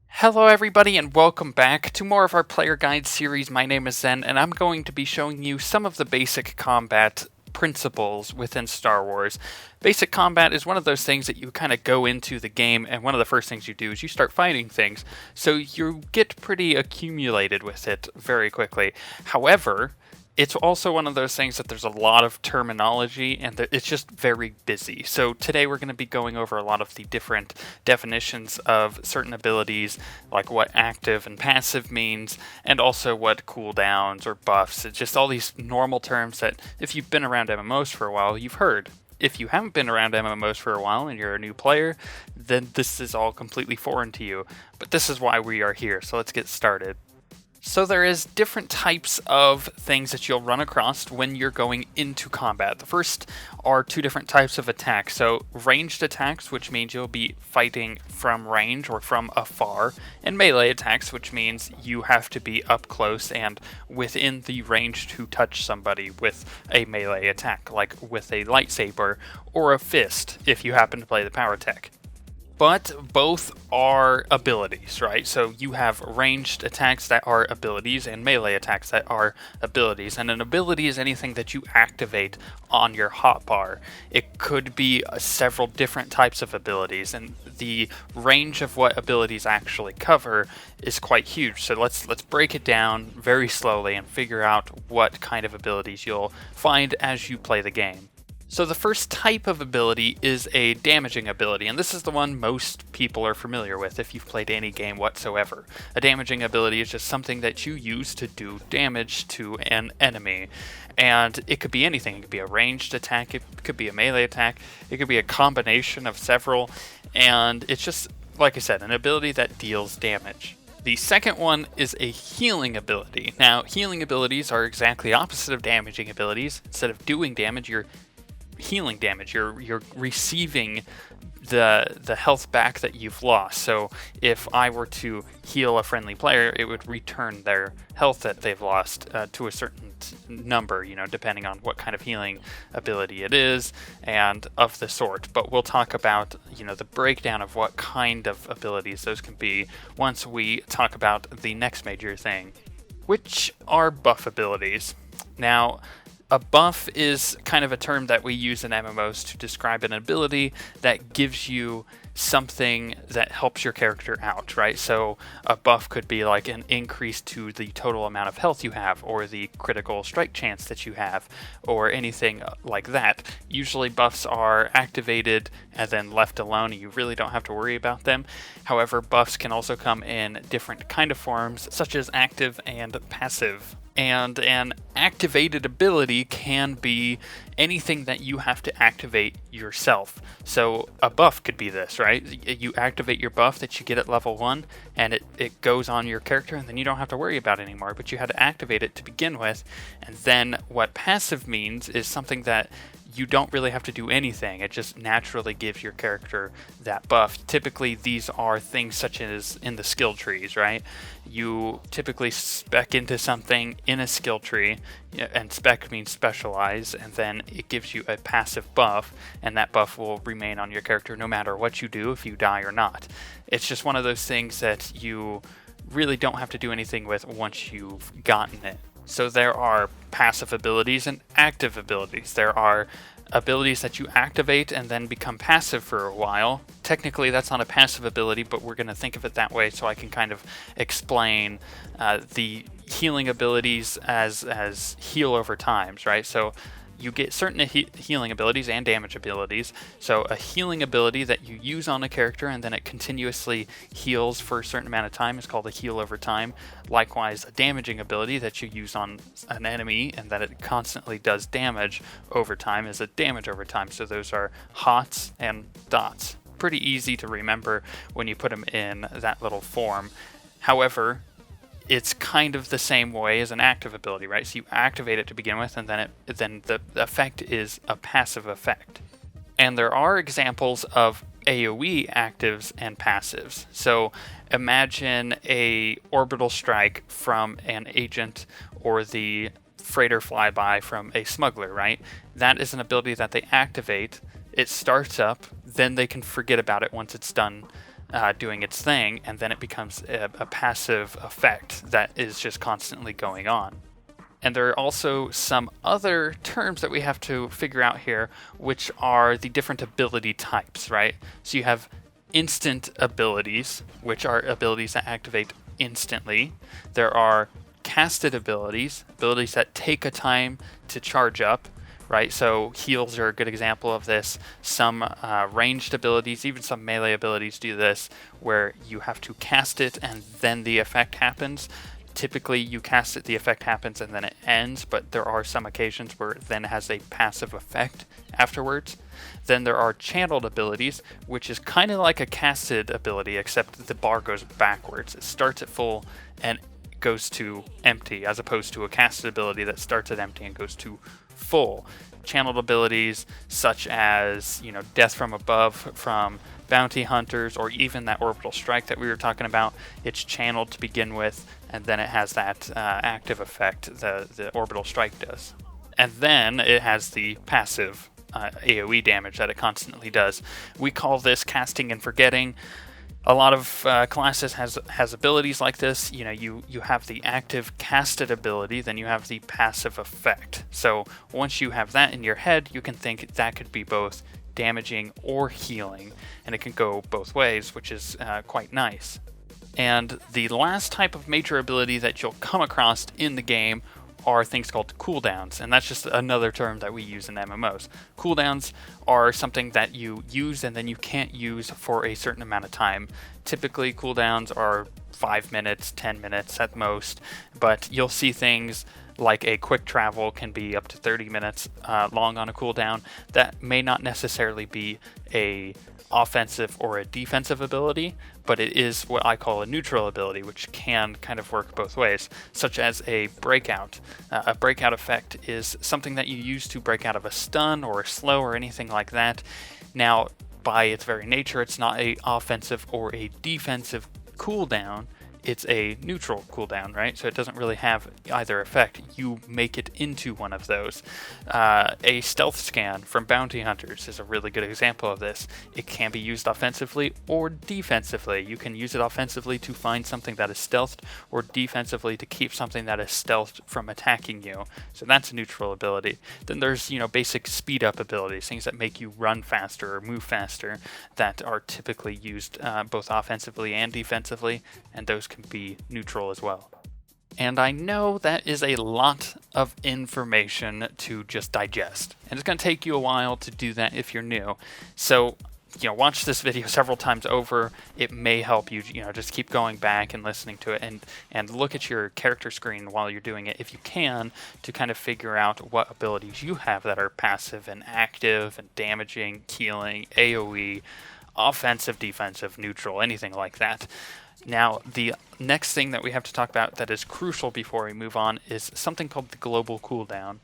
Hello everybody and welcome back to more of our player guide series. My name is Zen and I'm going to be showing you some of the basic combat principles within Star Wars. Basic combat is one of those things that you kind of go into the game and one of the first things you do is you start fighting things, so you get pretty accumulated with it very quickly. However, it's also one of those things that there's a lot of terminology and it's just very busy. So today we're going to be going over a lot of the different definitions of certain abilities, like what active and passive means, and also what cooldowns or buffs. It's just all these normal terms that if you've been around MMOs for a while, you've heard. If you haven't been around MMOs for a while and you're a new player, then this is all completely foreign to you. But this is why we are here, so let's get started. So there is different types of things that you'll run across when you're going into combat. The first are two different types of attacks. So ranged attacks, which means you'll be fighting from range or from afar, and melee attacks, which means you have to be up close and within the range to touch somebody with a melee attack, like with a lightsaber or a fist if you happen to play the power tech. But both are abilities, right? So you have ranged attacks that are abilities and melee attacks that are abilities. And an ability is anything that you activate on your hotbar. It could be several different types of abilities, and the range of what abilities actually cover is quite huge. So let's break it down very slowly and figure out what kind of abilities you'll find as you play the game. So the first type of ability is a damaging ability, and this is the one most people are familiar with if you've played any game whatsoever. A damaging ability is just something that you use to do damage to an enemy, and it could be anything. It could be a ranged attack, it could be a melee attack, it could be a combination of several, and it's just, like I said, an ability that deals damage. The second one is a healing ability. Now, healing abilities are exactly opposite of damaging abilities. Instead of doing damage, you're healing damage. You're receiving the health back that you've lost. So if I were to heal a friendly player, it would return their health that they've lost to a certain number, depending on what kind of healing ability it is and of the sort. But we'll talk about, the breakdown of what kind of abilities those can be once we talk about the next major thing, which are buff abilities. Now, a buff is kind of a term that we use in MMOs to describe an ability that gives you something that helps your character out, right? So a buff could be like an increase to the total amount of health you have, or the critical strike chance that you have, or anything like that. Usually buffs are activated and then left alone, and you really don't have to worry about them. However, buffs can also come in different kind of forms, such as active and passive. And an activated ability can be anything that you have to activate yourself. So a buff could be this, right? You activate your buff that you get at level 1, and it goes on your character, and then you don't have to worry about it anymore, but you had to activate it to begin with. And then what passive means is something that you don't really have to do anything. It just naturally gives your character that buff. Typically, these are things such as in the skill trees, right? You typically spec into something in a skill tree, and spec means specialize, and then it gives you a passive buff, and that buff will remain on your character no matter what you do, if you die or not. It's just one of those things that you really don't have to do anything with once you've gotten it. So there are passive abilities and active abilities. There are abilities that you activate and then become passive for a while. Technically, that's not a passive ability, but we're going to think of it that way so I can kind of explain the healing abilities as heal over times, right? So you get certain healing abilities and damage abilities. So a healing ability that you use on a character and then it continuously heals for a certain amount of time is called a heal over time. Likewise, a damaging ability that you use on an enemy and that it constantly does damage over time is a damage over time. So those are HOTS and DOTS. Pretty easy to remember when you put them in that little form. However, it's kind of the same way as an active ability, right? So you activate it to begin with, and then the effect is a passive effect. And there are examples of AoE actives and passives. So imagine a orbital strike from an agent or the freighter flyby from a smuggler, right? That is an ability that they activate it starts up, then they can forget about it once it's done doing its thing, and then it becomes a passive effect that is just constantly going on. And there are also some other terms that we have to figure out here, which are the different ability types, right? So you have instant abilities, which are abilities that activate instantly. There are casted abilities, abilities that take a time to charge up, right? So heals are a good example of this. Some ranged abilities, even some melee abilities do this, where you have to cast it and then the effect happens. Typically you cast it, the effect happens, and then it ends, but there are some occasions where it then has a passive effect afterwards. Then there are channeled abilities, which is kind of like a casted ability, except the bar goes backwards. It starts at full and goes to empty, as opposed to a casted ability that starts at empty and goes to full. Channeled abilities such as, death from above from bounty hunters, or even that orbital strike that we were talking about, it's channeled to begin with, and then it has that active effect the orbital strike does. And then it has the passive AoE damage that it constantly does. We call this casting and forgetting. A lot of classes has abilities like this. You have the active casted ability, then you have the passive effect. So once you have that in your head, you can think that could be both damaging or healing, and it can go both ways, which is quite nice. And the last type of major ability that you'll come across in the game are things called cooldowns, and that's just another term that we use in MMOs. Cooldowns are something that you use and then you can't use for a certain amount of time. Typically cooldowns are 5 minutes, 10 minutes at most, but you'll see things like a quick travel can be up to 30 minutes long on a cooldown. That may not necessarily be a offensive or a defensive ability, but it is what I call a neutral ability, which can kind of work both ways, such as a breakout. A breakout effect is something that you use to break out of a stun or a slow or anything like that. Now, by its very nature, it's not a offensive or a defensive cooldown. It's a neutral cooldown, right? So it doesn't really have either effect. You make it into one of those. A stealth scan from bounty hunters is a really good example of this. It can be used offensively or defensively. You can use it offensively to find something that is stealthed, or defensively to keep something that is stealthed from attacking you. So that's a neutral ability. Then there's, basic speed up abilities, things that make you run faster or move faster, that are typically used both offensively and defensively, and those can be neutral as well. And I know that is a lot of information to just digest, and it's going to take you a while to do that if you're new. So, watch this video several times over. It may help you, just keep going back and listening to it, and look at your character screen while you're doing it, if you can, to kind of figure out what abilities you have that are passive and active and damaging, healing, AoE, offensive, defensive, neutral, anything like that. Now, the next thing that we have to talk about that is crucial before we move on is something called the global cooldown.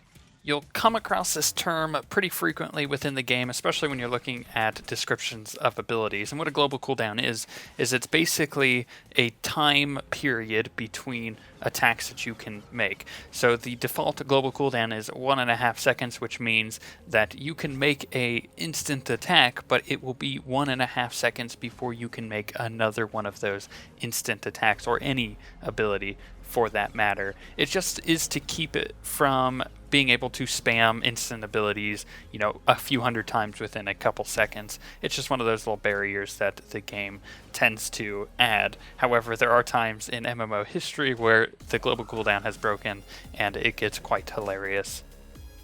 You'll come across this term pretty frequently within the game, especially when you're looking at descriptions of abilities. And what a global cooldown is it's basically a time period between attacks that you can make. So the default global cooldown is 1.5 seconds, which means that you can make a instant attack, but it will be 1.5 seconds before you can make another one of those instant attacks, or any ability for that matter. It just is to keep it from being able to spam instant abilities, a few hundred times within a couple seconds. It's just one of those little barriers that the game tends to add. However, there are times in MMO history where the global cooldown has broken, and it gets quite hilarious.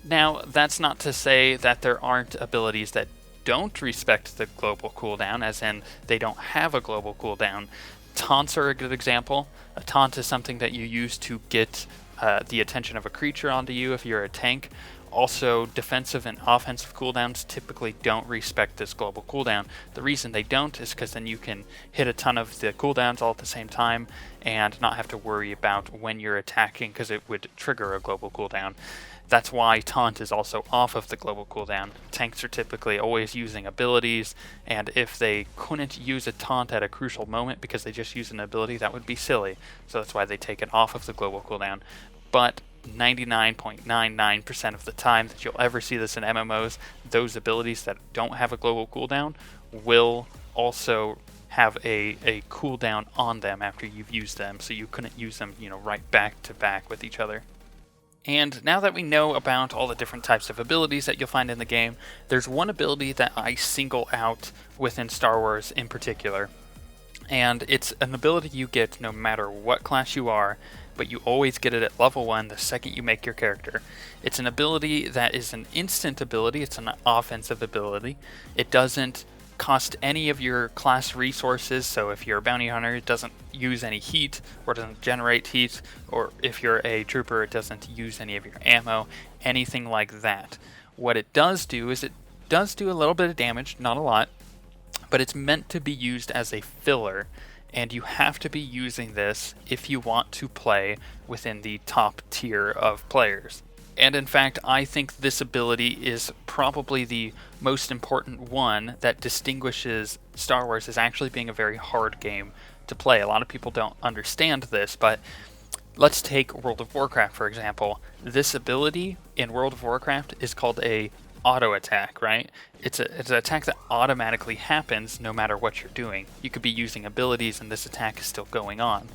Now, that's not to say that there aren't abilities that don't respect the global cooldown, as in they don't have a global cooldown. Taunts are a good example. A taunt is something that you use to get the attention of a creature onto you if you're a tank. Also, defensive and offensive cooldowns typically don't respect this global cooldown. The reason they don't is because then you can hit a ton of the cooldowns all at the same time and not have to worry about when you're attacking, because it would trigger a global cooldown. That's why taunt is also off of the global cooldown. Tanks are typically always using abilities, and if they couldn't use a taunt at a crucial moment because they just use an ability, that would be silly. So that's why they take it off of the global cooldown. But 99.99% of the time that you'll ever see this in MMOs, those abilities that don't have a global cooldown will also have a cooldown on them after you've used them, so you couldn't use them, right back to back with each other. And now that we know about all the different types of abilities that you'll find in the game, there's one ability that I single out within Star Wars in particular. And it's an ability you get no matter what class you are, but you always get it at level 1 the second you make your character. It's an ability that is an instant ability, it's an offensive ability. It doesn't cost any of your class resources, so if you're a bounty hunter, it doesn't use any heat or doesn't generate heat, or if you're a trooper, it doesn't use any of your ammo, anything like that. What it does do is it does do a little bit of damage, not a lot, but it's meant to be used as a filler, and you have to be using this if you want to play within the top tier of players. And in fact, I think this ability is probably the most important one that distinguishes Star Wars as actually being a very hard game to play. A lot of people don't understand this, but let's take World of Warcraft, for example. This ability in World of Warcraft is called a AutoAttack, right? It's an attack that automatically happens no matter what you're doing. You could be using abilities and this attack is still going on.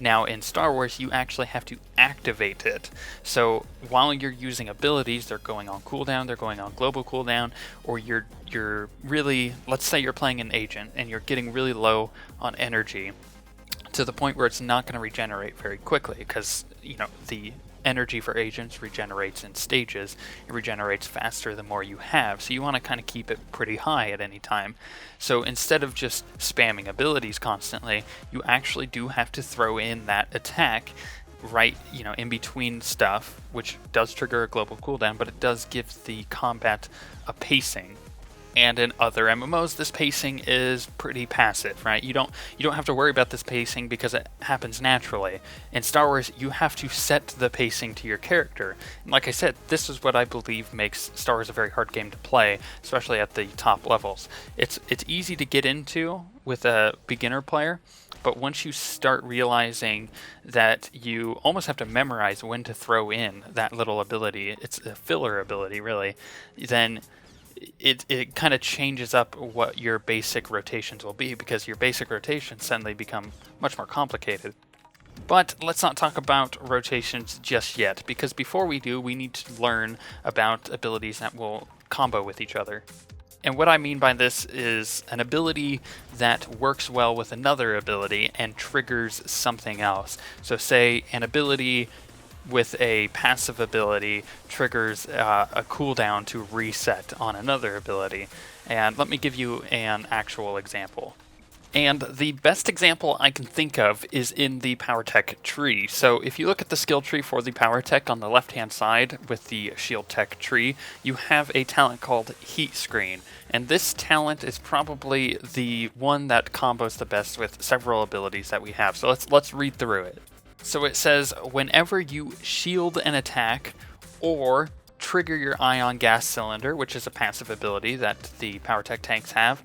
Now in Star Wars, you actually have to activate it. So while you're using abilities, they're going on cooldown, they're going on global cooldown, or you're really, let's say you're playing an agent and you're getting really low on energy to the point where it's not going to regenerate very quickly because, the energy for agents regenerates in stages. It regenerates faster the more you have, so you want to kind of keep it pretty high at any time. So instead of just spamming abilities constantly, you actually do have to throw in that attack right, in between stuff, which does trigger a global cooldown, but it does give the combat a pacing. And in other MMOs, this pacing is pretty passive, right? You don't have to worry about this pacing because it happens naturally. In Star Wars, you have to set the pacing to your character. And like I said, this is what I believe makes Star Wars a very hard game to play, especially at the top levels. It's easy to get into with a beginner player, but once you start realizing that you almost have to memorize when to throw in that little ability, it's a filler ability, really, then it kind of changes up what your basic rotations will be, because your basic rotations suddenly become much more complicated. But let's not talk about rotations just yet, because before we do, we need to learn about abilities that will combo with each other. And what I mean by this is an ability that works well with another ability and triggers something else. So say an ability with a passive ability triggers a cooldown to reset on another ability. And let me give you an actual example. And the best example I can think of is in the Power Tech tree. So if you look at the skill tree for the Power Tech on the left-hand side with the Shield Tech tree, you have a talent called Heat Screen. And this talent is probably the one that combos the best with several abilities that we have. So let's read through it. So it says, whenever you shield an attack or trigger your ion gas cylinder, which is a passive ability that the Power Tech tanks have,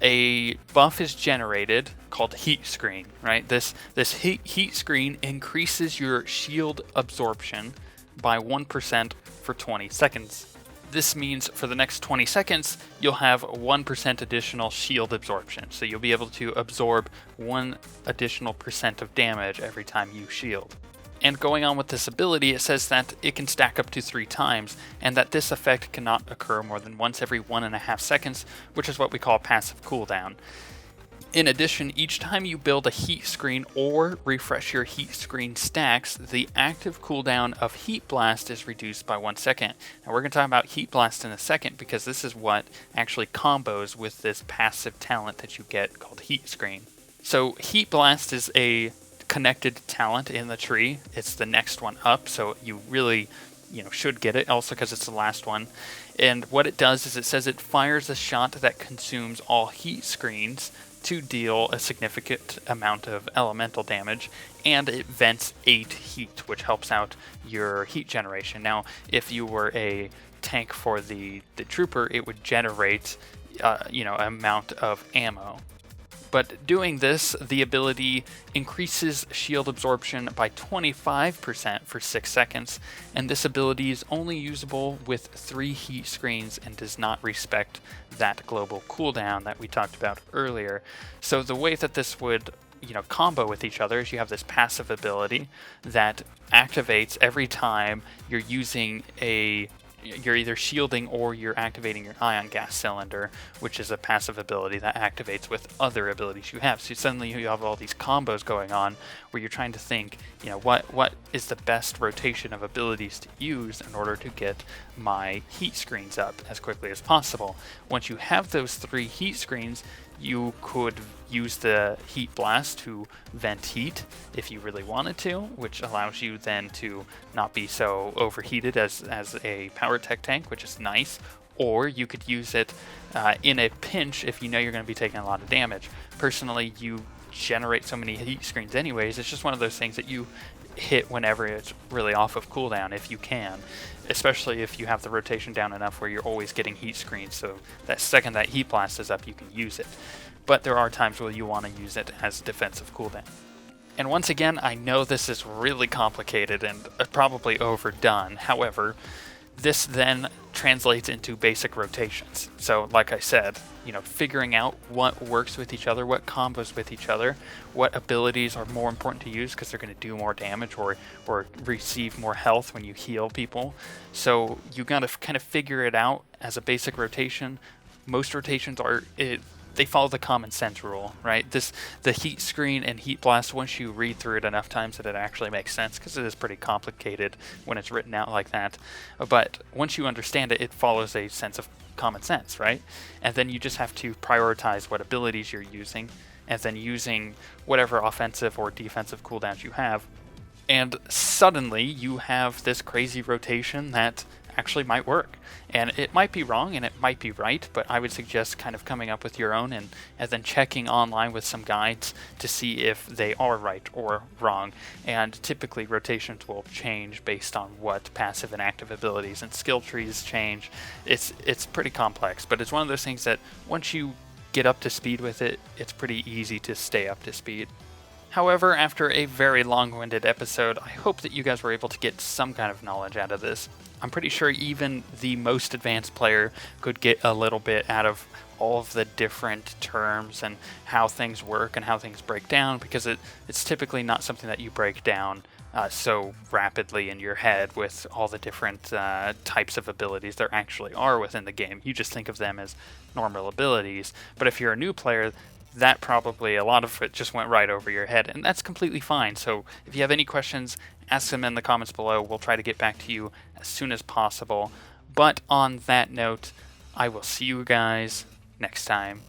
a buff is generated called Heat Screen, right? This heat screen increases your shield absorption by 1% for 20 seconds. This means for the next 20 seconds, you'll have 1% additional shield absorption. So you'll be able to absorb 1 additional percent of damage every time you shield. And going on with this ability, it says that it can stack up to 3 times, and that this effect cannot occur more than once every 1.5 seconds, which is what we call passive cooldown. In addition, each time you build a heat screen or refresh your heat screen stacks, the active cooldown of Heat Blast is reduced by 1 second. Now we're going to talk about Heat Blast in a second, because this is what actually combos with this passive talent that you get called Heat Screen. So Heat Blast is a connected talent in the tree. It's the next one up, so you really should get it, also because it's the last one. And what it does is it says it fires a shot that consumes all heat screens to deal a significant amount of elemental damage, and it vents 8 heat, which helps out your heat generation. Now, if you were a tank for the trooper, it would generate amount of ammo. But doing this, the ability increases shield absorption by 25% for 6 seconds, and this ability is only usable with 3 heat screens and does not respect that global cooldown that we talked about earlier. So the way that this would combo with each other is you have this passive ability that activates every time you're using you're either shielding or you're activating your ion gas cylinder, which is a passive ability that activates with other abilities you have. So suddenly you have all these combos going on where you're trying to think, what is the best rotation of abilities to use in order to get my heat screens up as quickly as possible. Once you have those 3 heat screens, you could use the heat blast to vent heat if you really wanted to, which allows you then to not be so overheated as a power tech tank, which is nice. Or you could use it in a pinch if you know you're going to be taking a lot of damage. Personally, you generate so many heat screens anyways, it's just one of those things that you hit whenever it's really off of cooldown if you can, especially if you have the rotation down enough where you're always getting heat screens, so that second that heat blast is up you can use it. But there are times where you want to use it as defensive cooldown. And once again, I know this is really complicated and probably overdone. However, this then translates into basic rotations. So like I said, figuring out what works with each other, what combos with each other, what abilities are more important to use because they're going to do more damage or receive more health when you heal people. So you got to kind of figure it out as a basic rotation. Most rotations they follow the common sense rule, right? The heat screen and heat blast, once you read through it enough times that it actually makes sense, because it is pretty complicated when it's written out like that. But once you understand it, it follows a sense of common sense, right? And then you just have to prioritize what abilities you're using, and then using whatever offensive or defensive cooldowns you have. And suddenly you have this crazy rotation that actually might work. And it might be wrong and it might be right, but I would suggest kind of coming up with your own and then checking online with some guides to see if they are right or wrong. And typically rotations will change based on what passive and active abilities and skill trees change. It's pretty complex, but it's one of those things that once you get up to speed with it, it's pretty easy to stay up to speed. However, after a very long-winded episode, I hope that you guys were able to get some kind of knowledge out of this. I'm pretty sure even the most advanced player could get a little bit out of all of the different terms and how things work and how things break down, because it's typically not something that you break down so rapidly in your head with all the different types of abilities there actually are within the game. You just think of them as normal abilities, but if you're a new player, that probably a lot of it just went right over your head, and that's completely fine. So if you have any questions, ask them in the comments below. We'll try to get back to you as soon as possible. But on that note, I will see you guys next time.